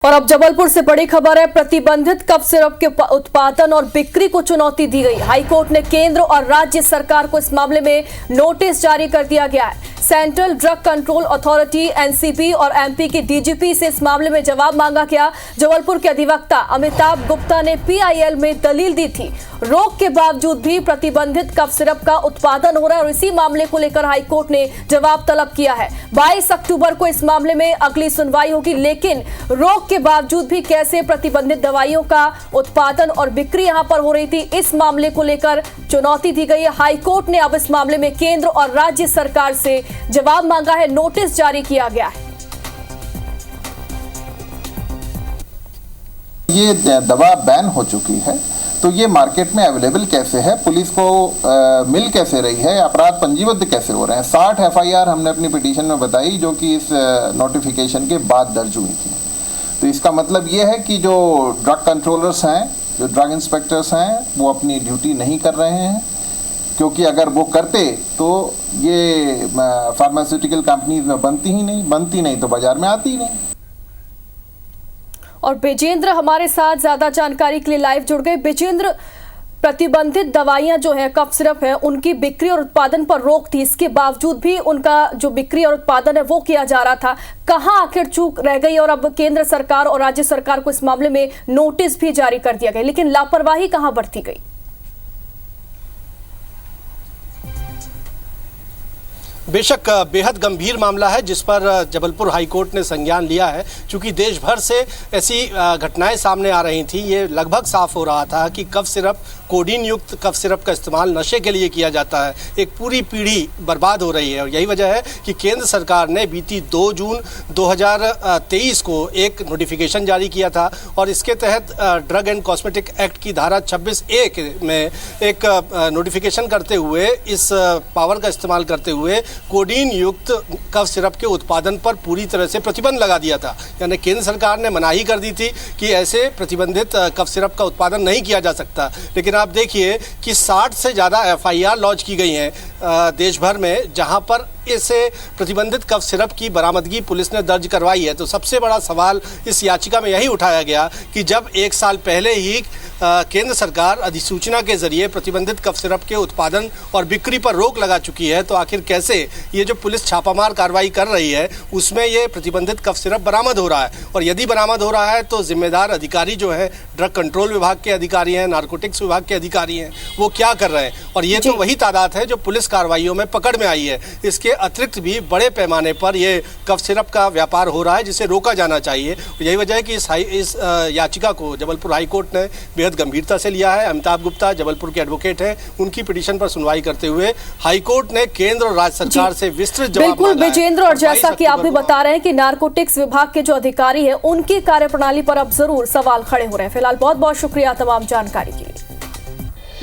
और अब जबलपुर से बड़ी खबर है। प्रतिबंधित कफ सिरप के उत्पादन और बिक्री को चुनौती दी गई। हाईकोर्ट ने केंद्र और राज्य सरकार को इस मामले में नोटिस जारी कर दिया गया है। Central drug control authority NCB और एमपी के डीजीपी से इस मामले में जवाब मांगा गया। जबलपुर के अधिवक्ता अमिताभ गुप्ता ने पीआईएल में दलील दी थी। रोक के बावजूद भी प्रतिबंधित कफ सिरप का उत्पादन हो रहा है और इसी मामले को लेकर हाईकोर्ट ने जवाब तलब किया है। 22 अक्टूबर को इस मामले में अगली सुनवाई होगी, लेकिन रोक के बावजूद भी कैसे प्रतिबंधित दवाइयों का उत्पादन और बिक्री यहां पर हो रही थी, इस मामले को लेकर चुनौती दी गई है। हाईकोर्ट ने अब इस मामले में केंद्र और राज्य सरकार से जवाब मांगा है, नोटिस जारी किया गया है। ये दवा बैन हो चुकी है तो ये मार्केट में अवेलेबल कैसे है, पुलिस को मिल कैसे रही है, अपराध पंजीबद्ध कैसे हो रहे हैं। 60 एफआईआर हमने अपनी पिटीशन में बताई जो कि इस नोटिफिकेशन के बाद दर्ज हुई थी। तो इसका मतलब ये है कि जो ड्रग कंट्रोलर्स हैं, जो ड्रग इंस्पेक्टर्स हैं, वो अपनी ड्यूटी नहीं कर रहे हैं, क्योंकि अगर वो करते तो ये फार्मास्यूटिकल कंपनीज में बनती नहीं तो बाजार में आती ही नहीं। और विजेंद्र हमारे साथ ज्यादा जानकारी के लिए लाइव जुड़ गए। विजेंद्र, प्रतिबंधित दवाइयां जो है, कफ सिरप है, उनकी बिक्री और उत्पादन पर रोक थी, इसके बावजूद भी उनका जो बिक्री और उत्पादन है वो किया जा रहा था। कहां आखिर चूक रह गई और अब केंद्र सरकार और राज्य सरकार को इस मामले में नोटिस भी जारी कर दिया गया, लेकिन लापरवाही कहां बरती गई? बेशक बेहद गंभीर मामला है जिस पर जबलपुर हाईकोर्ट ने संज्ञान लिया है। क्योंकि देश भर से ऐसी घटनाएं सामने आ रही थी। ये लगभग साफ हो रहा था कि कफ सिरप, कोडीन युक्त कफ सिरप का इस्तेमाल नशे के लिए किया जाता है। एक पूरी पीढ़ी बर्बाद हो रही है और यही वजह है कि केंद्र सरकार ने बीती 2 जून 2023 को एक नोटिफिकेशन जारी किया था और इसके तहत ड्रग एंड कॉस्मेटिक एक्ट की धारा 26(1) में एक नोटिफिकेशन करते हुए, इस पावर का इस्तेमाल करते हुए कोडीन युक्त कफ सिरप के उत्पादन पर पूरी तरह से प्रतिबंध लगा दिया था। यानी केंद्र सरकार ने मनाही कर दी थी कि ऐसे प्रतिबंधित कफ सिरप का उत्पादन नहीं किया जा सकता। लेकिन आप देखिए कि 60 से ज़्यादा एफआईआर लॉन्च की गई हैं देश भर में, जहां पर इसे प्रतिबंधित कफ सिरप की बरामदगी पुलिस ने दर्ज करवाई है। तो सबसे बड़ा सवाल इस याचिका में यही उठाया गया कि जब 1 साल पहले ही केंद्र सरकार अधिसूचना के जरिए प्रतिबंधित कफ सिरप के उत्पादन और बिक्री पर रोक लगा चुकी है, तो आखिर कैसे ये जो पुलिस छापामार कार्रवाई कर रही है उसमें ये प्रतिबंधित कफ सिरप बरामद हो रहा है। और यदि बरामद हो रहा है तो जिम्मेदार अधिकारी जो है, ड्रग कंट्रोल विभाग के अधिकारी हैं, नारकोटिक्स विभाग के अधिकारी हैं, वो क्या कर रहे हैं। और ये तो वही तादाद है जो पुलिस कार्रवाइयों में पकड़ में आई है। इसके अतिरिक्त भी बड़े पैमाने पर यह कफ सिरप का व्यापार हो रहा है जिसे रोका जाना चाहिए। यही वजह है कि इस याचिका को जबलपुर हाईकोर्ट ने बेहद गंभीरता से लिया है। अमिताभ गुप्ता जबलपुर के एडवोकेट हैं, उनकी पिटीशन पर सुनवाई करते हुए हाईकोर्ट ने केंद्र और राज्य सरकार से विस्तृत जवाब मांगा है। बिल्कुल विजेंद्र, और जैसा कि आप भी बता रहे हैं कि नारकोटिक्स विभाग के जो अधिकारी हैं उनकी कार्यप्रणाली पर अब जरूर सवाल खड़े हो रहे हैं। फिलहाल बहुत बहुत शुक्रिया तमाम जानकारी के लिए।